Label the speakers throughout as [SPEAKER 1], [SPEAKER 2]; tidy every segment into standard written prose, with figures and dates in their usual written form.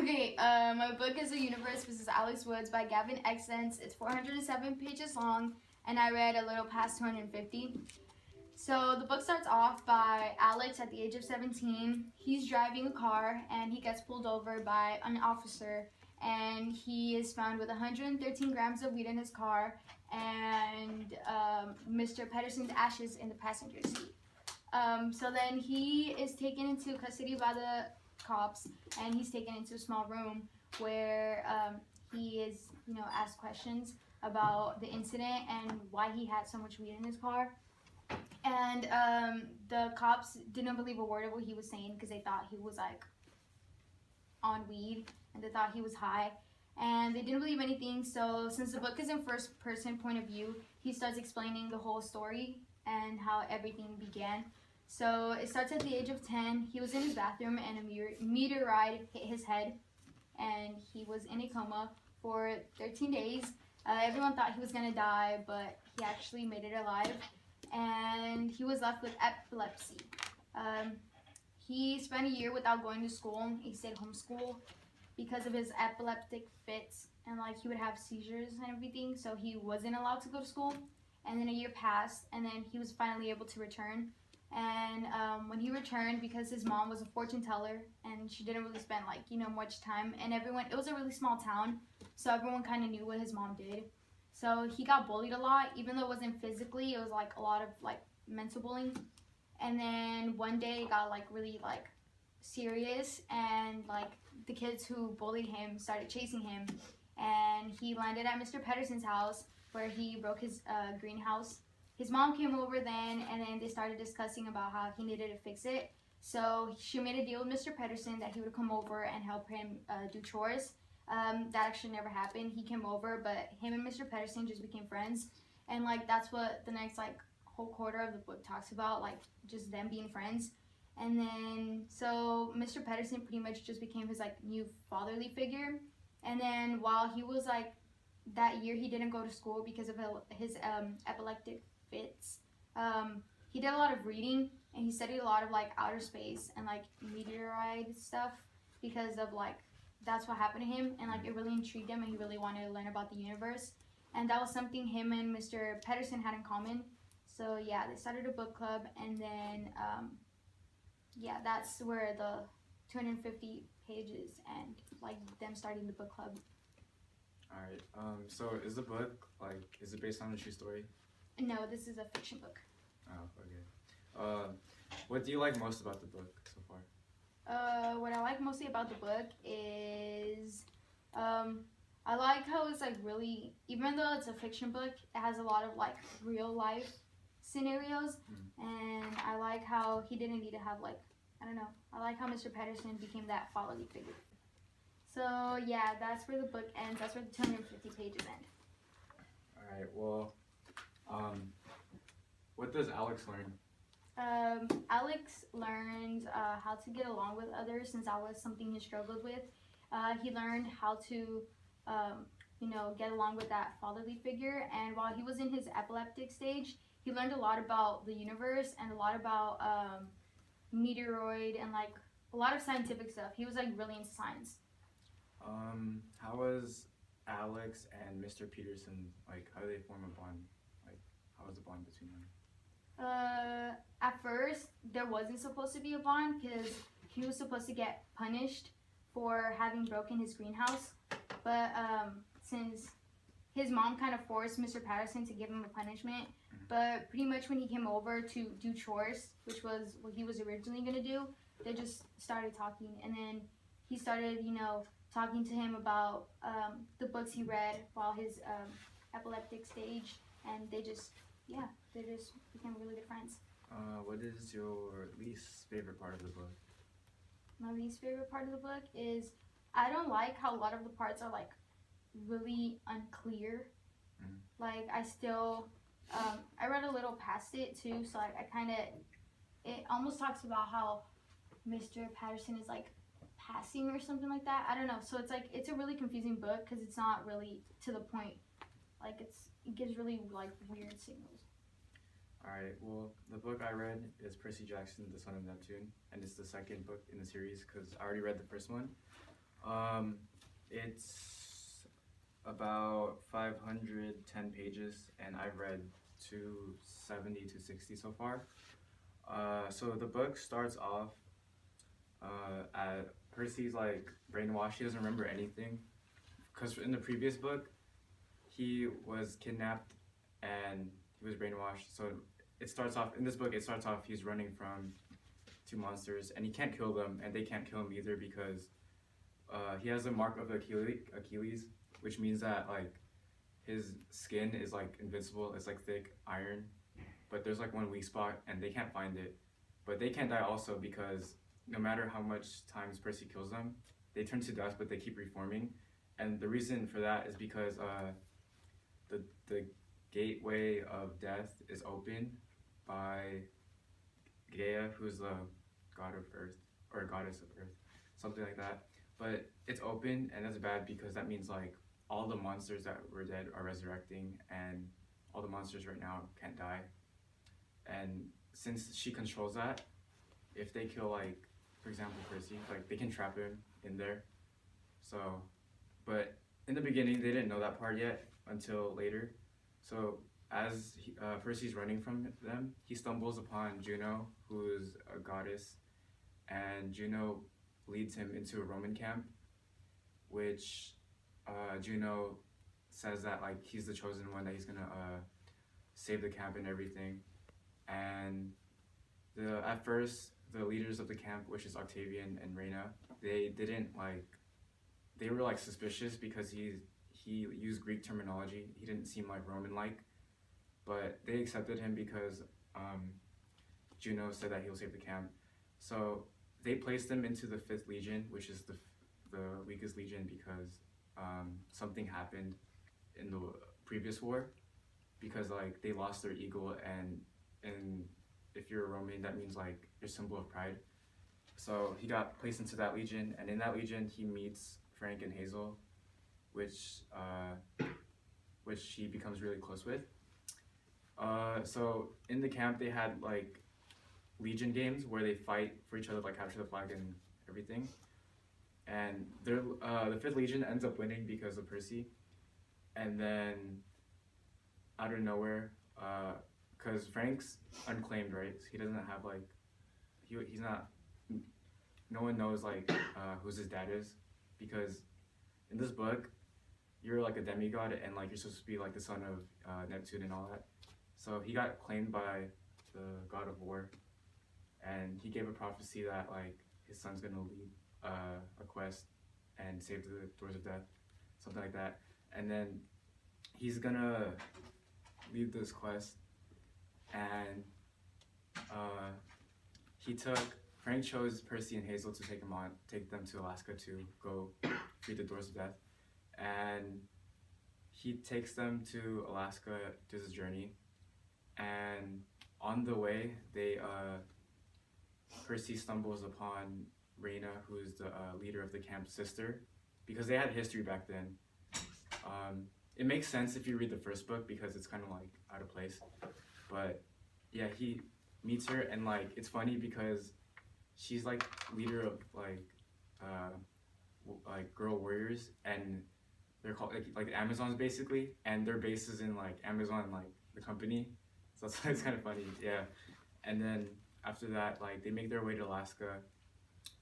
[SPEAKER 1] Okay, my book is The Universe vs. Alex Woods by Gavin Exens. It's 407 pages long, and I read a little past 250. So the book starts off by Alex at the age of 17. He's driving a car, and he gets pulled over by an officer, and he is found with 113 grams of weed in his car, and Mr. Pedersen's ashes in the passenger seat. So then he is taken into custody by the cops, and he's taken into a small room where he is, asked questions about the incident and why he had so much weed in his car. And the cops didn't believe a word of what he was saying because they thought he was like on weed and they thought he was high, and they didn't believe anything. So since the book is in first person point of view, he starts explaining the whole story and how everything began. So it starts at the age of 10. He was in his bathroom and a meteorite hit his head, and he was in a coma for 13 days. Everyone thought he was going to die, but he actually made it alive, and he was left with epilepsy. He spent a year without going to school. He stayed homeschool because of his epileptic fits, and he would have seizures and everything, so he wasn't allowed to go to school. And then a year passed, and then he was finally able to return. And when he returned, because his mom was a fortune teller and she didn't really spend much time, and it was a really small town, so everyone kind of knew what his mom did. So he got bullied a lot, even though it wasn't physically, it was a lot of mental bullying. And then one day it got really serious, and the kids who bullied him started chasing him, and he landed at Mr. Pedersen's house where he broke his greenhouse. His mom came over then, and then they started discussing about how he needed to fix it. So she made a deal with Mr. Pedersen that he would come over and help him do chores. That actually never happened. He came over, but him and Mr. Pedersen just became friends. And that's what the next whole quarter of the book talks about, just them being friends. And then so Mr. Pedersen pretty much just became his new fatherly figure. And then while he was that year, he didn't go to school because of his epileptic fits. He did a lot of reading, and he studied a lot of outer space and meteorite stuff because of that's what happened to him, and it really intrigued him, and he really wanted to learn about the universe. And that was something him and Mr. Pedersen had in common. So yeah, they started a book club, and then yeah, that's where the 250 pages and them starting the book club.
[SPEAKER 2] Alright, so is the book, is it based on a true story?
[SPEAKER 1] No, this is a fiction book.
[SPEAKER 2] Oh, okay. What do you like most about the book so far?
[SPEAKER 1] What I like mostly about the book is, I like how it's really, even though it's a fiction book, it has a lot of real life scenarios, and I like how he didn't need to have I don't know, I like how Mr. Pedersen became that fatherly figure. So yeah, that's where the book ends. That's where the 250 pages end.
[SPEAKER 2] Alright, well, what does Alex learn?
[SPEAKER 1] Alex learned how to get along with others, since that was something he struggled with. He learned how to, get along with that fatherly figure. And while he was in his epileptic stage, he learned a lot about the universe and a lot about meteoroid and a lot of scientific stuff. He was really into science.
[SPEAKER 2] How was Alex and Mr. Peterson, how do they form a bond? How was the bond between them?
[SPEAKER 1] At first, there wasn't supposed to be a bond because he was supposed to get punished for having broken his greenhouse. But since his mom kind of forced Mr. Patterson to give him a punishment, but pretty much when he came over to do chores, which was what he was originally going to do, they just started talking. And then he started, talking to him about the books he read while his epileptic stage, and they just became really good friends.
[SPEAKER 2] What is your least favorite part of the book?
[SPEAKER 1] My least favorite part of the book is I don't like how a lot of the parts are really unclear. I still I read a little past it too, so it almost talks about how Mr. Patterson is passing or something like that. I don't know. So it's a really confusing book because it's not really to the point. It gives really weird signals.
[SPEAKER 2] Alright, well, the book I read is Percy Jackson, The Son of Neptune, and it's the second book in the series because I already read the first one. It's about 510 pages, and I've read 270 to 60 so far. So the book starts off at Percy's like brainwashed. He doesn't remember anything, because in the previous book, he was kidnapped and he was brainwashed. So it starts off in this book. It starts off he's running from two monsters, and he can't kill them, and they can't kill him either because he has a mark of Achilles, which means that like his skin is like invincible. It's like thick iron, but there's like one weak spot, and they can't find it. But they can't die also because no matter how much times Percy kills them, they turn to dust, but they keep reforming. And the reason for that is because the gateway of death is opened by Gaia, who's the god of Earth or goddess of Earth, something like that. But it's open, and that's bad because that means like all the monsters that were dead are resurrecting, and all the monsters right now can't die. And since she controls that, if they kill like, for example, Percy, like they can trap him in there. So, but in the beginning they didn't know that part yet until later. So as Percy's running from them, he stumbles upon Juno, who is a goddess, and Juno leads him into a Roman camp, which Juno says that like he's the chosen one, that he's gonna save the camp and everything. And at first the leaders of the camp, which is Octavian and Reina, they were like suspicious because he used Greek terminology. He didn't seem like Roman-like, but they accepted him because Juno said that he'll save the camp. So they placed him into the 5th Legion, which is the weakest legion because something happened in the previous war, because like they lost their eagle, and if you're a Roman, that means like your symbol of pride. So he got placed into that legion, and in that legion he meets Frank and Hazel, which he becomes really close with. So in the camp they had like legion games where they fight for each other, like capture the flag and everything. And the 5th Legion ends up winning because of Percy. And then out of nowhere, because Frank's unclaimed, right? So he doesn't have like, he's not, no one knows like whose his dad is, because in this book you're like a demigod, and like you're supposed to be like the son of Neptune and all that. So he got claimed by the god of war, and he gave a prophecy that like his son's gonna lead a quest and save the doors of death, something like that. And then he's gonna lead this quest, and Frank chose Percy and Hazel to take them to Alaska to go free the doors of death. And he takes them to Alaska to this journey, and on the way Percy stumbles upon Reina, who is the leader of the camp's sister, because they had history back then. It makes sense if you read the first book because it's kind of like out of place, but yeah, he meets her, and like it's funny because she's like leader of like girl warriors, and they're called like Amazons basically, and their base is in like Amazon, like the company. So it's kind of funny, yeah. And then after that, like they make their way to Alaska,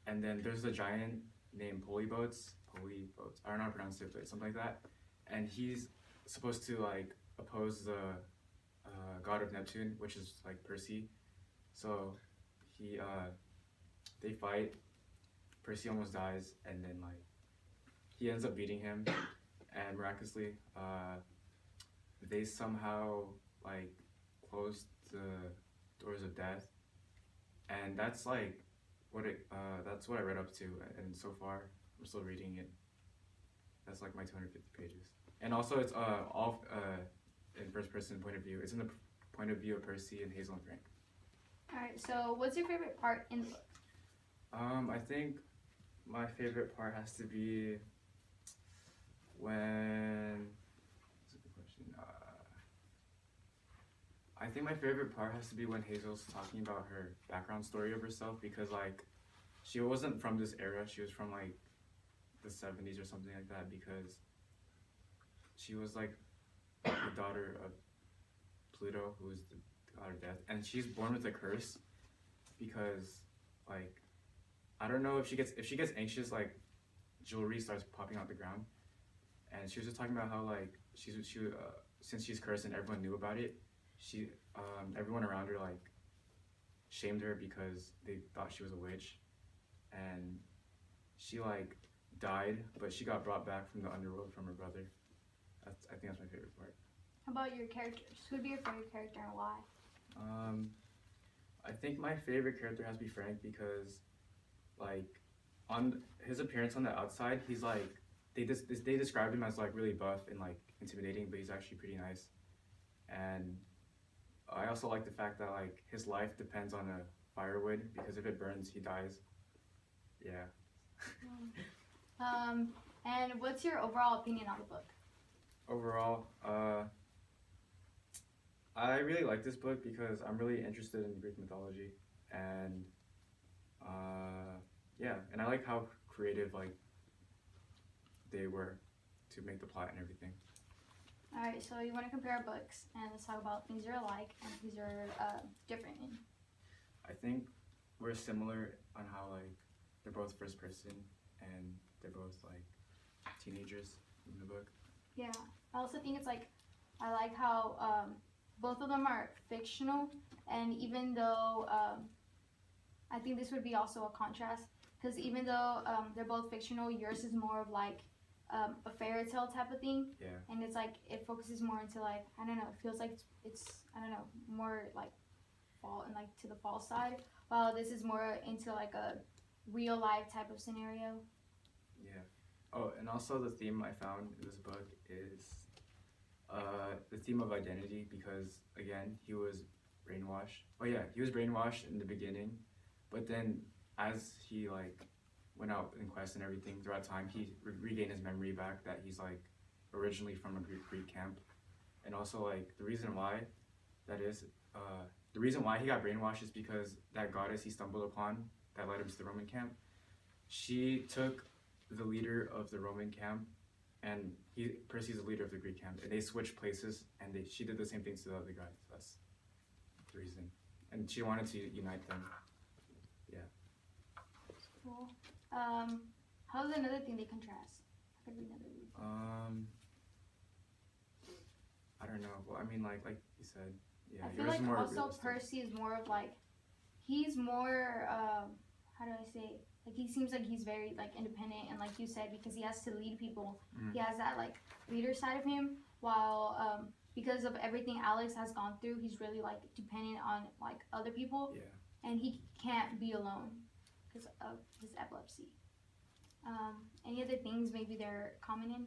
[SPEAKER 2] and then there's a giant named Polybotes. I don't know how to pronounce it, but something like that. And he's supposed to like oppose the god of Neptune, which is like Percy. So they fight. Percy almost dies, and then like he ends up beating him, and miraculously, they somehow like closed the doors of death, and that's like that's what I read up to, and so far I'm still reading it. That's like my 250 pages, and also it's all in first person point of view. It's in the point of view of Percy and Hazel and Frank.
[SPEAKER 1] Alright, so what's your favorite part in the book?
[SPEAKER 2] I think my favorite part has to be when. That's a good question. I think my favorite part has to be when Hazel's talking about her background story of herself, because like she wasn't from this era. She was from like the 70s or something like that, because she was like the daughter of Pluto, who was the god of death, and she's born with a curse because, like, I don't know if she gets anxious, like jewelry starts popping out the ground, and she was just talking about how like she since she's cursed and everyone knew about it, everyone around her like shamed her because they thought she was a witch, and she like died, but she got brought back from the underworld from her brother. I think that's my favorite part.
[SPEAKER 1] How about your characters? Who would be your favorite character and why?
[SPEAKER 2] I think my favorite character has to be Frank because, like, on his appearance on the outside, he's like they described him as like really buff and like intimidating, but he's actually pretty nice. And I also like the fact that like his life depends on a firewood because if it burns, he dies. Yeah.
[SPEAKER 1] And what's your overall opinion on the book?
[SPEAKER 2] Overall, I really like this book because I'm really interested in Greek mythology, and yeah, and I like how creative like they were to make the plot and everything.
[SPEAKER 1] All right, so you want to compare books, and let's talk about things you're alike and things you're different in.
[SPEAKER 2] I think we're similar on how like they're both first person and they're both like teenagers in the book.
[SPEAKER 1] Yeah, I also think it's like I like how both of them are fictional, and even though I think this would be also a contrast, because even though they're both fictional, yours is more of like a fairy tale type of thing.
[SPEAKER 2] Yeah.
[SPEAKER 1] And it's like it focuses more into like I don't know, it feels like it's I don't know, more like fall and like to the fall side, while this is more into like a real life type of scenario.
[SPEAKER 2] Yeah. Oh, and also the theme I found in this book is the theme of identity, because again he was brainwashed. Oh yeah, he was brainwashed in the beginning, but then as he like went out in quest and everything throughout time, he regained his memory back that he's like originally from a Greek camp, and also like the reason why that is the reason why he got brainwashed is because that goddess he stumbled upon that led him to the Roman camp, she took the leader of the Roman camp, and Percy's the leader of the Greek camp, and they switched places, and she did the same things to the other guy. That's the reason, and she wanted to unite them. Yeah.
[SPEAKER 1] Cool. How's another thing they contrast? I could read another read.
[SPEAKER 2] I don't know. Well, I mean, like you said, yeah.
[SPEAKER 1] I feel
[SPEAKER 2] yours is
[SPEAKER 1] like
[SPEAKER 2] more
[SPEAKER 1] also
[SPEAKER 2] realistic.
[SPEAKER 1] Percy is more of like he's more how do I say, like he seems like he's very like independent, and like you said, because he has to lead people, he has that like leader side of him, while because of everything Alex has gone through, he's really like dependent on like other people.
[SPEAKER 2] Yeah.
[SPEAKER 1] And he can't be alone because of his epilepsy. Any other things maybe they're common in?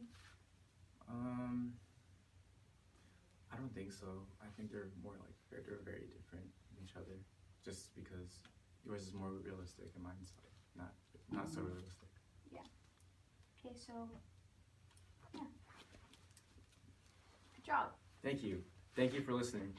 [SPEAKER 2] I don't think so. I think they're more like they're very different in each other, just because yours is more realistic and mine's like not so realistic.
[SPEAKER 1] Yeah. Okay, so yeah. Good job.
[SPEAKER 2] Thank you. Thank you for listening.